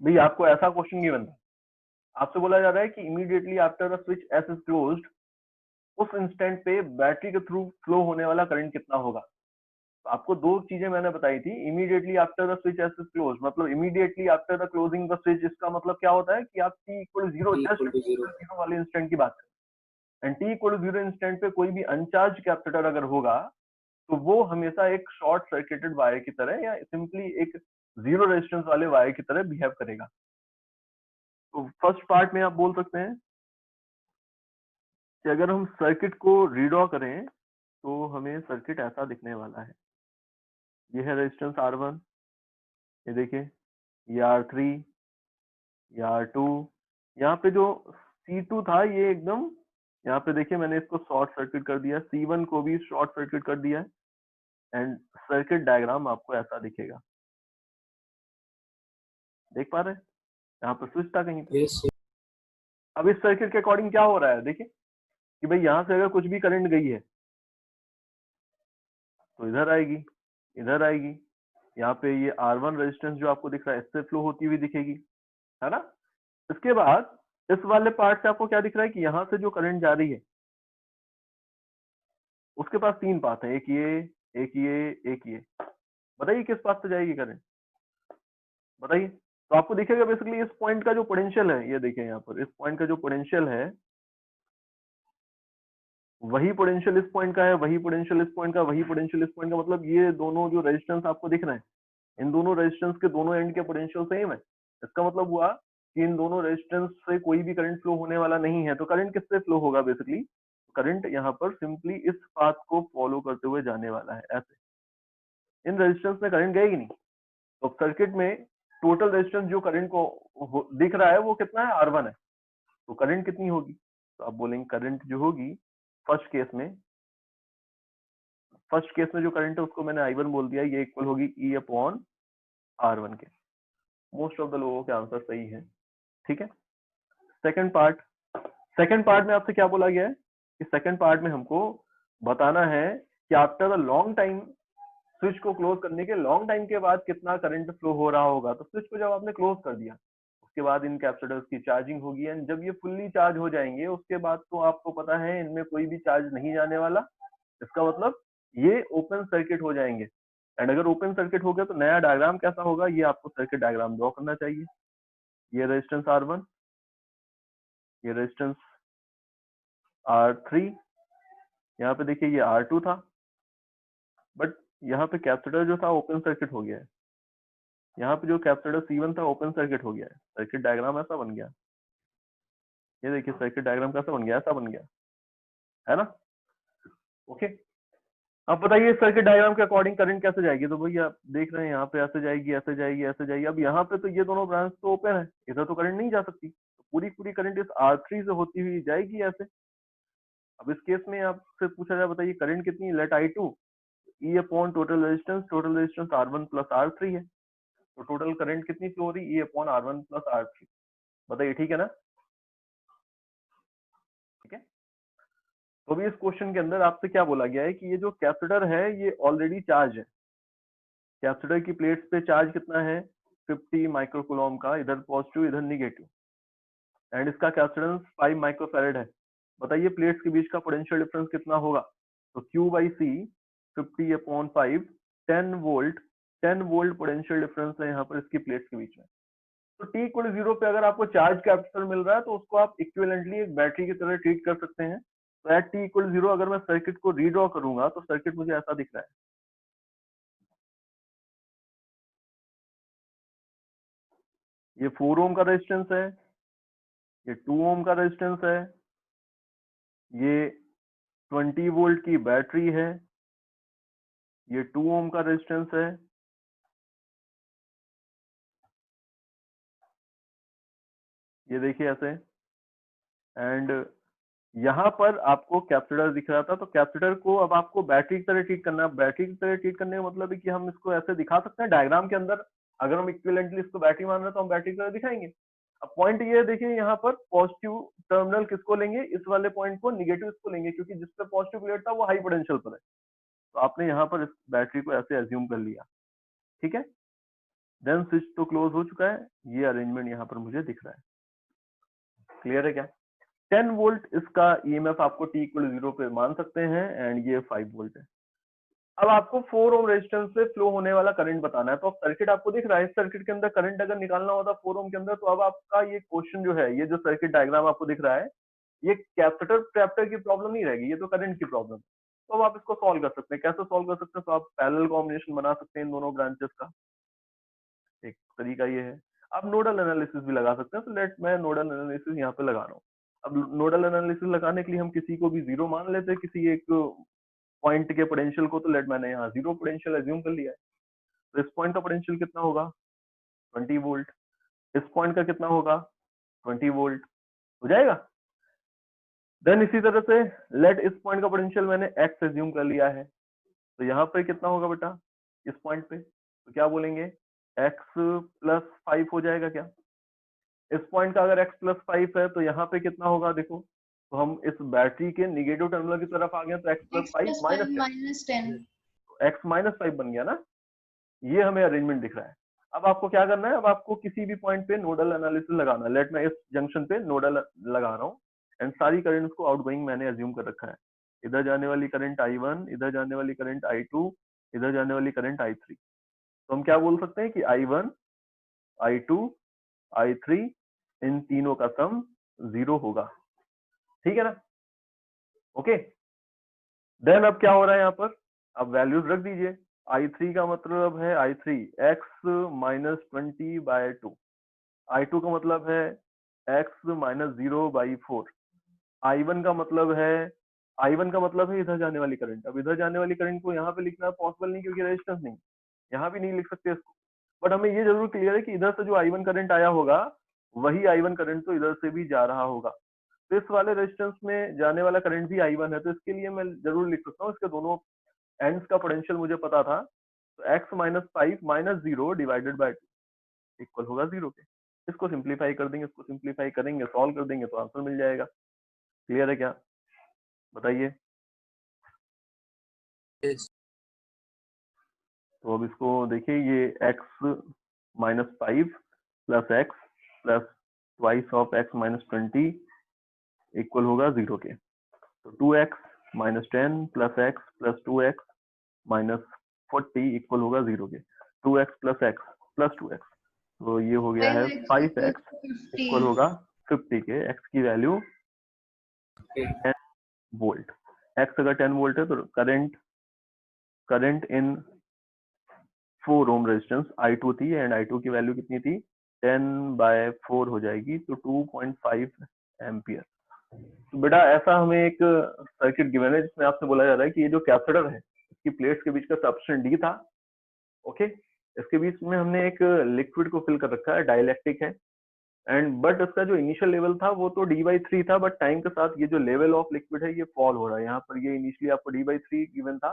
भाई आपको ऐसा क्वेश्चन गिवन था, आपसे बोला जा रहा है कि immediately after the switch S is closed उस इंस्टेंट पे बैटरी के थ्रू फ्लो होने वाला करंट कितना होगा। तो आपको दो चीजें मैंने बताई थी, immediately after the switch S is close मतलब immediately after the closing the switch, इसका मतलब क्या होता है कि आप t इक्वल जीरो, T जस्ट equal to t zero. Equal zero वाले इंस्टेंट की बात करें, and t equal zero instant पे कोई भी अनचार्ज कैपेसिटर अगर होगा तो वो हमेशा एक शॉर्ट सर्किटेड वायर की तरह या सिंपली एक जीरो रेजिस्टेंस वाले वायर की तरह बिहेव करेगा। तो फर्स्ट पार्ट में आप बोल सकते हैं कि अगर हम सर्किट को रीड्रॉ करें तो हमें सर्किट ऐसा दिखने वाला है। ये है रेजिस्टेंस R1, ये देखिए ये R3, ये R2, यहाँ पे जो C2 था ये एकदम, यहाँ पे देखिए मैंने इसको शॉर्ट सर्किट कर दिया, C1 को भी शॉर्ट सर्किट कर दिया है एंड सर्किट डायग्राम आपको ऐसा दिखेगा। देख पा रहे हैं यहाँ पर स्विच था कहीं पे। Yes. अब इस सर्किट के अकॉर्डिंग क्या हो रहा है, देखिए कि भाई यहाँ से अगर कुछ भी करंट गई है तो इधर आएगी, इधर आएगी, यहाँ पे ये R1 रेजिस्टेंस जो आपको दिख रहा है इससे फ्लो होती हुई दिखेगी, है ना। इसके बाद इस वाले पार्ट से आपको क्या दिख रहा है कि यहाँ से जो करंट जा रही है उसके पास तीन पाथ है, एक ये, एक ये, एक ये। बताइए किस पाथ से जाएगी करंट, बताइए। तो आपको दिखेगा बेसिकली इस पॉइंट का जो पोटेंशियल है, ये देखिए यहाँ पर इस पॉइंट का जो पोटेंशियल है वही पोटेंशियल इस पॉइंट का है, वही पोटेंशियल इस पॉइंट का, वही पोटेंशियल इस पॉइंट का, मतलब ये दोनों जो रेजिस्टेंस आपको दिख रहे हैं इन दोनों रेजिस्टेंस के दोनों एंड के पोटेंशियल सेम है। इसका मतलब हुआ कि इन दोनों रेजिस्टेंस से कोई भी करंट फ्लो होने वाला नहीं है। तो करंट किससे फ्लो होगा, बेसिकली करंट यहाँ पर सिंपली इस पाथ को फॉलो करते हुए जाने वाला है, ऐसे। इन रेजिस्टेंस में करंट गएगी नहीं। तो सर्किट में टोटल रेजिस्टेंस जो करंट को दिख रहा है वो कितना है, R1 है। तो करंट कितनी होगी, तो आप बोलेंगे करंट जो होगी फर्स्ट केस में जो करंट है उसको मैंने I1 बोल दिया, ये इक्वल होगी E अपॉन R1 के। मोस्ट ऑफ द लोगों के आंसर सही है, ठीक है। सेकंड पार्ट में आपसे क्या बोला गया है कि सेकंड पार्ट में हमको बताना है कि after the long time switch को क्लोज करने के लॉन्ग टाइम के बाद कितना करंट फ्लो हो रहा होगा। तो स्विच को जब आपने क्लोज कर दिया उसके बाद इन कैपेसिटर्स की चार्जिंग होगी एंड जब ये फुल्ली चार्ज हो जाएंगे उसके बाद तो आपको पता है इनमें कोई भी चार्ज नहीं जाने वाला। इसका मतलब ये ओपन सर्किट हो जाएंगे एंड अगर ओपन सर्किट हो गया तो नया डायग्राम कैसा होगा, ये आपको सर्किट डायग्राम ड्रॉ करना चाहिए। ये रेजिस्टेंस R1, ये रेजिस्टेंस R3, यहाँ पे देखिए ये R2 था, बट यहाँ पे कैपेसिटर जो था ओपन सर्किट हो गया है। यहाँ पे जो कैपेसिटर C1 था ओपन सर्किट हो गया है, सर्किट डायग्राम ऐसा बन गया। ये देखिए सर्किट डायग्राम कैसा बन गया, ऐसा बन गया, है ना। ओके, अब बताइए सर्किट डायग्राम के अकॉर्डिंग करंट कैसे जाएगी। तो भैया आप देख रहे हैं यहाँ पे ऐसे जाएगी, ऐसे जाएगी, ऐसे जाएगी। अब यहाँ पे तो ये दोनों ब्रांच तो ओपन है, इधर तो करंट नहीं जा सकती, तो पूरी पूरी करंट इस R3 से होती हुई जाएगी ऐसे। अब इस केस में आपसे पूछा जाए बताइए करंट कितनी, let I2 E upon total resistance R1 plus R3 है, तो टोटल करंट कितनी फ्लो हो रही, E upon R1 plus R3। बताइए ठीक है ना, ठीक है। तो अभी इस क्वेश्चन के अंदर आपसे क्या बोला गया है कि ये जो कैपेसिटर है ये ऑलरेडी चार्ज है। कैपेसिटर की प्लेट्स पे चार्ज कितना है, 50 माइक्रोकूलम का, इधर पॉजिटिव इधर निगेटिव, एंड इसका कैपेसिटेंस 5 माइक्रोफैरेड है। बताइए प्लेट्स के बीच का पोटेंशियल डिफरेंस कितना होगा। तो Q by C 50 upon 5, 10 volt potential difference है यहाँ पर इसकी प्लेट्स के बीच में। तो t इक्वल 0 पे अगर आपको चार्ज कैपेसिटर मिल रहा है तो उसको आप इक्विवेलेंटली एक बैटरी की तरह ट्रीट कर सकते हैं। तो एट t इक्वल 0 अगर मैं सर्किट को रीड्रॉ करूंगा तो सर्किट मुझे ऐसा दिख रहा है। ये 4 ओम का रेजिस्टेंस है, ये 2 ओम का रेजिस्टेंस है, ये 20 वोल्ट की बैटरी है, ये 2 ओम का रेजिस्टेंस है, ये देखिए ऐसे। एंड यहाँ पर आपको कैपेसिटर दिख रहा था, तो कैपेसिटर को अब आपको बैटरी की तरह ट्रीट करना है। बैटरी की तरह ट्रीट करने का मतलब है कि हम इसको ऐसे दिखा सकते हैं डायग्राम के अंदर। अगर हम इक्विवेलेंटली इसको बैटरी मान रहे हैं तो हम बैटरी की तरह दिखाएंगे। अब पॉइंट ये देखिए यहाँ पर पॉजिटिव टर्मिनल किसको लेंगे, इस वाले पॉइंट को, निगेटिव इसको लेंगे, क्योंकि जिस पे पॉजिटिव प्लेट था वो हाई पोटेंशियल पर है। तो आपने यहाँ पर इस बैटरी को ऐसे एज्यूम कर लिया, ठीक है। देन स्विच तो क्लोज हो चुका है, ये अरेंजमेंट यहाँ पर मुझे दिख रहा है। क्लियर है क्या? 10 वोल्ट इसका ईएमएफ आपको t इक्वल 0 पे मान सकते हैं एंड ये 5 वोल्ट है। अब आपको 4 ओम रेजिस्टेंस से फ्लो होने वाला करंट बताना है। तो अब सर्किट आपको दिख रहा है, इस सर्किट के अंदर करंट अगर निकालना होता 4 ओम के अंदर, तो अब आपका ये क्वेश्चन जो है, ये जो सर्किट डायग्राम आपको दिख रहा है, ये कैपेसिटर की प्रॉब्लम नहीं रहेगी, ये तो करंट की प्रॉब्लम। तो अब आप इसको सॉल्व कर सकते हैं। कैसे सॉल्व कर सकते हैं? तो आप पैरेलल कॉम्बिनेशन बना सकते हैं इन दोनों ब्रांचेस का। एक तरीका ये है। आप नोडल एनालिसिस भी लगा सकते हैं। तो लेट मैं नोडल एनालिसिस यहाँ पे लगा रहा हूँ। अब नोडल एनालिसिस लगाने के लिए हम किसी को भी जीरो मान लेते हैं, किसी एक पॉइंट के पोटेंशियल को। तो लेट मैंने यहाँ जीरो पोटेंशियल एज्यूम कर लिया है। तो इस पॉइंट का पोटेंशियल कितना होगा? 20 वोल्ट। इस पॉइंट का कितना होगा? 20 वोल्ट। हो जाएगा। देन इसी तरह से लेट इस पॉइंट का पोटेंशियल मैंने एक्स एज्यूम कर लिया है। तो यहाँ पे कितना होगा बेटा इस पॉइंट पे? तो क्या बोलेंगे? एक्स प्लस 5 हो जाएगा क्या? इस पॉइंट का अगर x प्लस 5 है तो यहाँ पे कितना होगा? देखो, तो हम इस बैटरी के निगेटिव टर्मिनल की तरफ आ गए, तो x plus 5 minus 10, x minus 5 बन गया ना। ये हमें अरेंजमेंट दिख रहा है। अब आपको क्या करना है? अब आपको किसी भी पॉइंट पे नोडल एनालिसिस लगाना है। लेट मैं इस जंक्शन पे नोडल लगा रहा हूँ एंड सारी करंट्स को आउटगोइंग मैंने अज्यूम कर रखा है। इधर जाने वाली करंट I1, इधर जाने वाली करंट I2, इधर जाने वाली करंट I3। तो हम क्या बोल सकते हैं कि I1, I2, I3 इन तीनों का सम 0 होगा। ठीक है ना? ओके। देन अब क्या हो रहा है यहाँ पर? अब वैल्यूज रख दीजिए। I3 का मतलब है I3 x minus 20 bye 2। I2 का मतलब है x माइनस 0 बाई 4। I1 का मतलब है इधर जाने वाली करंट। अब इधर जाने वाली करंट को यहाँ पे लिखना पॉसिबल नहीं, क्योंकि रेजिस्टेंस नहीं, यहाँ भी नहीं लिख सकते इसको। बट हमें ये जरूर क्लियर है कि इधर से जो I1 करंट आया होगा, वही I1 करंट तो इधर से भी जा रहा होगा। तो इस वाले रेजिस्टेंस में जाने वाला करंट भी I1 है। तो इसके लिए मैं जरूर लिख सकता हूँ, इसके दोनों एंड्स का पोटेंशियल मुझे पता था। तो x minus 5 minus 0 divided by 2 equal होगा 0 के। इसको सिंप्लीफाई कर देंगे, इसको सिंप्लीफाई करेंगे, सॉल्व कर देंगे तो आंसर मिल जाएगा। क्लियर है क्या? बताइए। Yes. तो अब इसको देखिए, ये x minus 5 plus x plus twice of x minus 20 equal होगा 0 के। तो 2x minus 10 plus x plus 2x minus 40 equal होगा 0 के। 2x plus x plus 2x, तो ये हो गया है 5x इक्वल होगा 50 के। x की वैल्यू 10 वोल्ट। x अगर 10 वोल्ट है तो current in 4 ohm resistance I2 थी एंड I2 की वैल्यू कितनी थी? 10/4 हो जाएगी, तो 2.5 एम्पियर। तो बेटा ऐसा हमें एक सर्किट गिवन है जिसमें आपसे बोला जा रहा है कि ये जो कैपेसिटर है, इसकी प्लेट्स के बीच का सब्सटेंस D था। ओके, इसके बीच में हमने एक लिक्विड को फिल कर रखा है, डाइलेक्ट्रिक है एंड बट इसका जो इनिशियल लेवल था वो तो D/3 था, बट टाइम के साथ ये जो लेवल ऑफ लिक्विड है ये फॉल हो रहा है। यहाँ पर ये इनिशियली आपको D/3 गिवन था,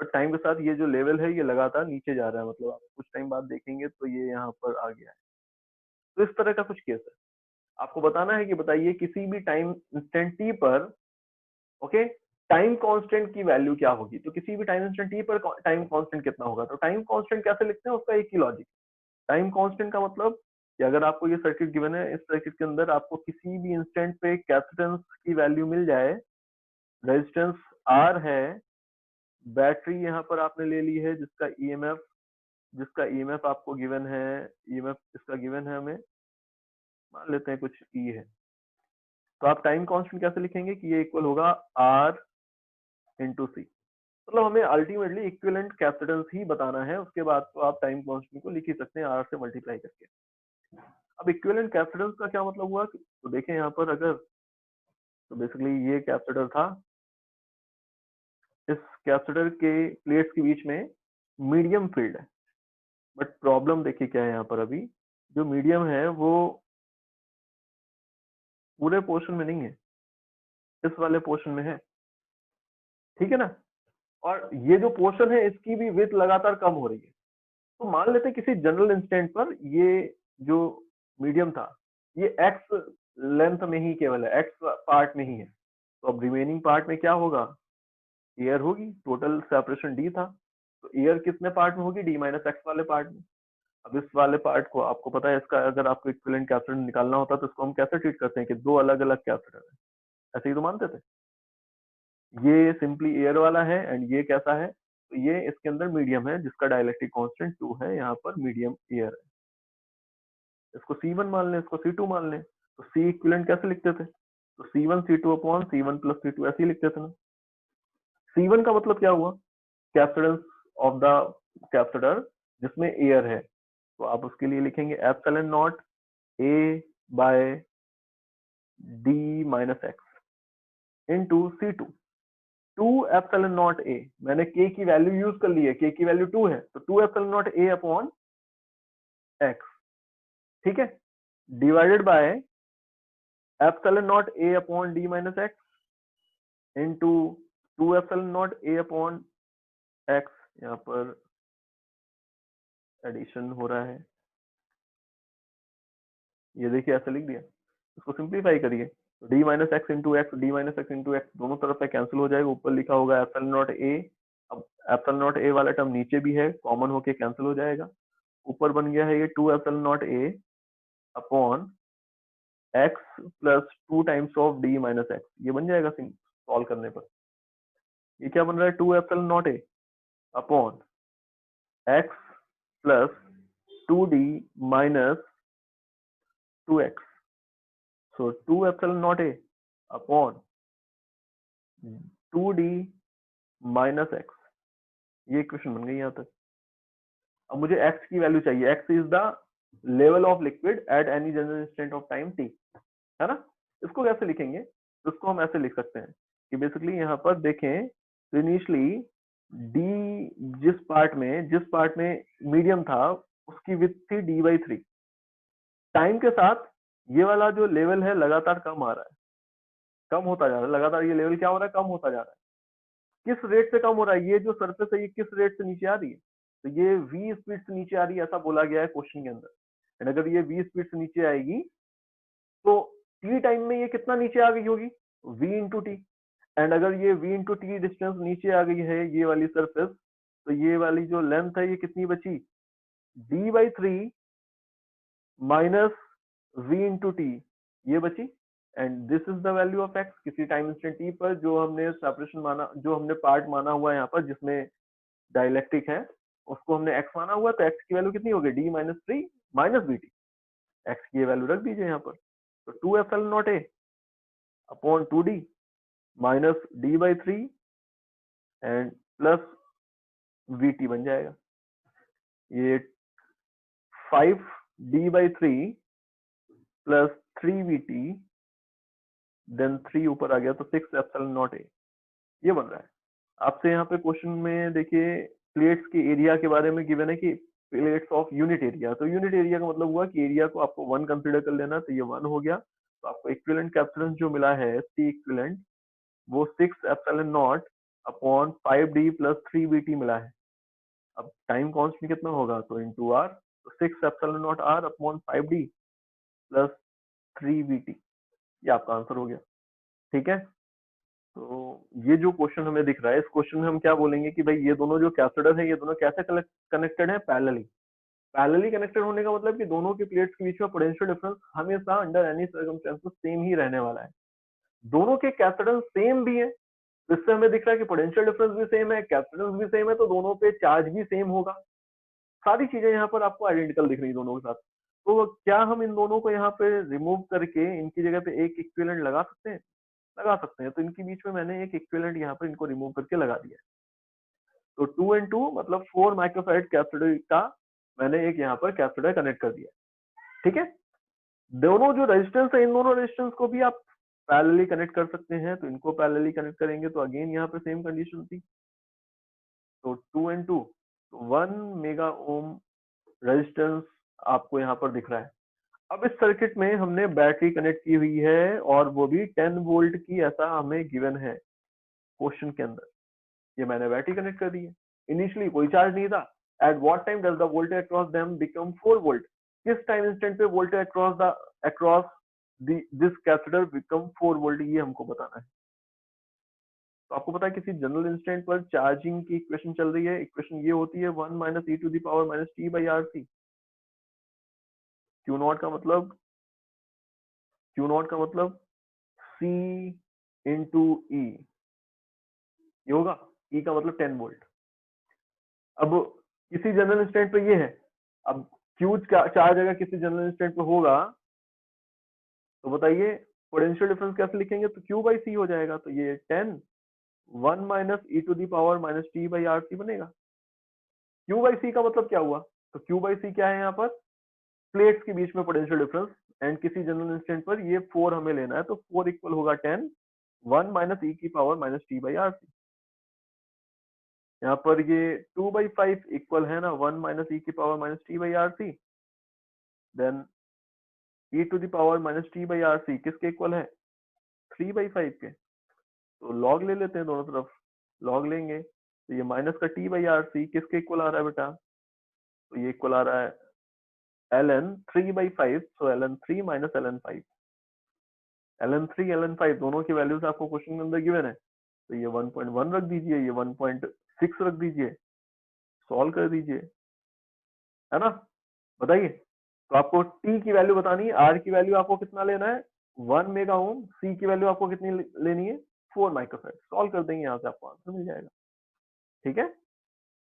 बट टाइम के साथ ये जो लेवल है ये लगातार नीचे जा रहा है। मतलब आप कुछ टाइम बाद देखेंगे तो ये यहाँ पर आ गया है। तो इस तरह का कुछ केस है। आपको बताना है कि बताइए किसी भी टाइम इंस्टेंट टी पर, ओके, टाइम कांस्टेंट की वैल्यू क्या होगी। तो किसी भी टाइम इंस्टेंट टी पर टाइम कांस्टेंट कितना होगा? तो टाइम कांस्टेंट कैसे लिखते हैं, उसका एक ही लॉजिक। टाइम कांस्टेंट का मतलब कि अगर आपको ये सर्किट गिवन है, इस सर्किट के अंदर आपको किसी भी इंस्टेंट पे कैपेसिटेंस की वैल्यू मिल जाए, रेजिस्टेंस आर है, बैटरी यहाँ पर आपने ले ली है जिसका ईएमएफ आपको गिवन है, ईएमएफ इसका गिवन है, हमें मान लेते हैं कुछ ई है। तो आप टाइम कांस्टेंट कैसे लिखेंगे कि ये इक्वल होगा आर इंटू सी। मतलब हमें अल्टीमेटली इक्विवेलेंट कैपेसिटेंस ही बताना है, उसके बाद तो आप टाइम कांस्टेंट को लिख ही सकते हैं आर से मल्टीप्लाई करके। अब इक्विवेलेंट कैपेसिटेंस का क्या मतलब हुआ? तो देखें यहाँ पर, अगर तो बेसिकली ये कैपेसिटर था, इस कैपेसिटर के प्लेट्स के बीच में मीडियम फील्ड है, बट प्रॉब्लम देखिए क्या है यहाँ पर। अभी जो मीडियम है वो पूरे पोर्शन में नहीं है, इस वाले पोर्शन में है। ठीक है ना? और ये जो पोर्शन है इसकी भी विड्थ लगातार कम हो रही है। तो मान लेते हैं किसी जनरल इंस्टेंट पर ये जो मीडियम था ये एक्स लेंथ में ही केवल है, एक्स पार्ट में ही है। तो अब रिमेनिंग पार्ट में क्या होगा? एयर होगी। टोटल सेपरेशन डी था, तो एयर कितने पार्ट में होगी? डी माइनस एक्स वाले पार्ट में। अब इस वाले पार्ट को आपको पता है, इसका अगर आपको इक्विवेलेंट कैपेसिटेंस निकालना होता तो इसको हम कैसे ट्रीट करते हैं कि दो अलग अलग कैपेसिटर है, ऐसे ही तो मानते थे। ये सिंपली एयर वाला है एंड ये कैसा है, तो ये इसके अंदर मीडियम है जिसका डाइलेक्ट्रिक कांस्टेंट 2 है, यहाँ पर मीडियम एयर है। इसको C1 मान लें, इसको C2 मान लें, तो C इक्विवेलेंट कैसे लिखते थे, तो C1 C2 upon C1 plus C2 ऐसे ही लिखते थे ना। C1 का मतलब क्या हुआ, कैपेसिटेंस ऑफ द कैपेसिटर जिसमें एयर है, तो आप उसके लिए लिखेंगे epsilon naught A by D minus x into C2, 2 epsilon naught A, मैंने K की वैल्यू यूज कर ली है, K की वैल्यू 2 है, तो 2 epsilon naught A upon x, ठीक है, divided by epsilon naught A upon D minus x into 2 epsilon naught A upon x, यहाँ पर एडिशन हो रहा है, ये देखिए ऐसे लिख दिया। इसको सिंप्लीफाई करिए, तो D minus x into x, D minus x into x दोनों तरफ से कैंसिल हो जाएगा, ऊपर लिखा होगा एप्सिलॉन नॉट ए। अब एप्सिलॉन नॉट ए वाला टर्म नीचे भी है, कॉमन होके कैंसिल हो जाएगा, ऊपर बन गया है ये 2 epsilon naught A upon x plus 2 times of D minus x, ये बन जाएगा सॉल्व करने पर। ये क्या बन रहा है, 2 epsilon naught A upon x plus 2d minus 2x, so 2 epsilon naught a upon 2d minus x, ये इक्वेशन बन गई यहाँ तक। अब मुझे x की वैल्यू चाहिए, x is the level of liquid at any general instant of time t, है ना। इसको कैसे लिखेंगे, तो इसको हम ऐसे लिख सकते हैं कि बेसिकली यहाँ पर देखें तो इनिशियली d जिस पार्ट में मीडियम था उसकी विड्थ थी d/3, टाइम के साथ ये वाला जो लेवल है लगातार कम आ रहा है, कम होता जा रहा है लगातार, ये लेवल क्या हो रहा है, कम होता जा रहा है। किस रेट से कम हो रहा है, ये जो सरफेस है ये किस रेट से नीचे आ रही है, तो ये v स्पीड से नीचे आ रही है, ऐसा बोला गया है क्वेश्चन के अंदर। एंड अगर ये v स्पीड से नीचे आएगी तो t टाइम में ये कितना नीचे आ गई होगी, v इंटू टी। एंड अगर ये v इंटू टी डिस्टेंस नीचे आ गई है ये वाली सरफेस, तो ये वाली जो लेंथ है ये कितनी बची, d/3 minus v into T, ये बची। And this is the value of x, किसी टाइम इंस्टेंट टी पर जो हमने सेपरेशन माना, जो हमने पार्ट माना हुआ है यहाँ पर जिसमें डाइलेक्ट्रिक है, उसको हमने एक्स माना हुआ, तो एक्स की वैल्यू कितनी होगी, D minus three minus B T, x की वैल्यू रख दीजिए यहाँ पर, तो 2 epsilon naught A upon 2d minus d/3 and plus vt बन जाएगा। ये 5d/3 प्लस 3vt देन 3 ऊपर आ गया तो 6 एप्सिलॉन नॉट ए, ये बन रहा है। आपसे यहाँ पे क्वेश्चन में देखिए प्लेट्स के एरिया के बारे में गिवन है कि प्लेट्स ऑफ यूनिट एरिया, तो यूनिट एरिया का मतलब हुआ कि एरिया को आपको 1 कंसीडर कर लेना, तो ये 1 हो गया। तो आपको इक्विवेलेंट कैपेसिटेंस जो मिला है सी इक्विवेलेंट वो 6 epsilon not upon 5d plus 3vt मिला है। अब टाइम कांस्टेंट कितना होगा, तो इनटू आर, तो 6 epsilon naught R upon 5d plus 3vt, ये आपका आंसर हो गया, ठीक है। तो ये जो क्वेश्चन हमें दिख रहा है, इस क्वेश्चन में हम क्या बोलेंगे कि भाई ये दोनों जो कैपेसिटर है ये दोनों कैसे कनेक्टेड है, पैरेलली। पैरेलली कनेक्टेड होने का मतलब कि दोनों की प्लेट्स के बीच में पोटेंशियल डिफरेंस हमेशा अंडर एनी सर्कमस्टेंसेस सेम ही रहने वाला है। दोनों के कैपेसिटेंस सेम भी है, तो इससे हमें दिख रहा है कि पोटेंशियल डिफरेंस भी सेम है, कैपेसिटेंस भी सेम है, तो दोनों पे चार्ज भी सेम होगा। सारी चीजें यहाँ पर आपको आइडेंटिकल दिख रही है दोनों के साथ। तो क्या हम इन दोनों को यहाँ पे रिमूव करके इनकी जगह पे एक इक्विवेलेंट लगा सकते हैं, लगा सकते हैं। तो इनके बीच में मैंने एक इक्विवेलेंट यहाँ पर इनको रिमूव करके लगा दिया है। तो 2 and 2 मतलब 4 माइक्रोफैराड कैपेसिटर का मैंने एक यहाँ पर कैपेसिटर कनेक्ट कर दिया, ठीक है। दोनों जो रेजिस्टेंस है इन दोनों रेजिस्टेंस को भी आप पैरेलली कनेक्ट कर सकते हैं, तो इनको पैरेलली कनेक्ट करेंगे तो अगेन यहाँ पे सेम कंडीशन थी, तो 2 and 2, 1 मेगा ओम रेजिस्टेंस आपको यहाँ पर दिख रहा है। अब इस सर्किट में हमने बैटरी कनेक्ट की हुई है और वो भी 10 वोल्ट की, ऐसा हमें गिवन है क्वेश्चन के अंदर। ये मैंने बैटरी कनेक्ट कर दी है, इनिशियली कोई चार्ज नहीं था। At what time does the voltage across them become 4 volt, किस टाइम इंस्टेंट पे voltage across this capacitor become 4 volt, ये हमको बताना है। तो आपको पता है किसी जनरल इंस्टेंट पर चार्जिंग की इक्वेशन चल रही है, इक्वेशन ये होती है 1 minus e to the power minus t by R C. Q naught का मतलब C इंटू E, ये होगा। E का मतलब 10 वोल्ट। अब किसी जनरल इंस्टेंट पे ये है, अब Q चार जगह किसी जनरल इंस्टेंट पे होगा, तो बताइए पोटेंशियल डिफरेंस कैसे लिखेंगे? तो Q बाई C हो जाएगा, तो ये 10 1 minus e to the power minus T by R C बनेगा। Q बाई C का मतलब क्या हुआ? तो Q बाई C क्या है यहाँ पर? प्लेट्स के बीच में पोटेंशियल डिफरेंस, एंड किसी जनरल इंस्टेंट पर ये 4 हमें लेना है, तो 4 इक्वल होगा 10 1 माइनस ई की power minus T by R C. यहाँ पर ये 2 बाई 5 इक्वल है ना 1 माइनस ई की power minus T by R C, then e to the power minus T by R C किसके इक्वल है? 3 बाई 5 के। तो लॉग ले लेते हैं दोनों तरफ, लॉग लेंगे तो ये माइनस का टी बाई आर सी किसके इक्वल आ रहा है बेटा? तो ये इक्वल आ रहा है ln 3 by 5, so ln 3 minus ln 5। ln 3 ln 5 दोनों की वैल्यूज आपको क्वेश्चन के अंदर गिवन है, तो ये 1.1 रख दीजिए, ये 1.6 रख दीजिए, सॉल्व कर दीजिए, है ना? बताइए, तो आपको t की वैल्यू बतानी है, r की वैल्यू आपको कितना लेना है? 1 मेगा ओम, c की वैल्यू आपको कितनी लेनी है? 4 माइक्रोफैराड। सॉल्व कर देंगे, यहाँ से आपको आंसर मिल जाएगा। ठीक है।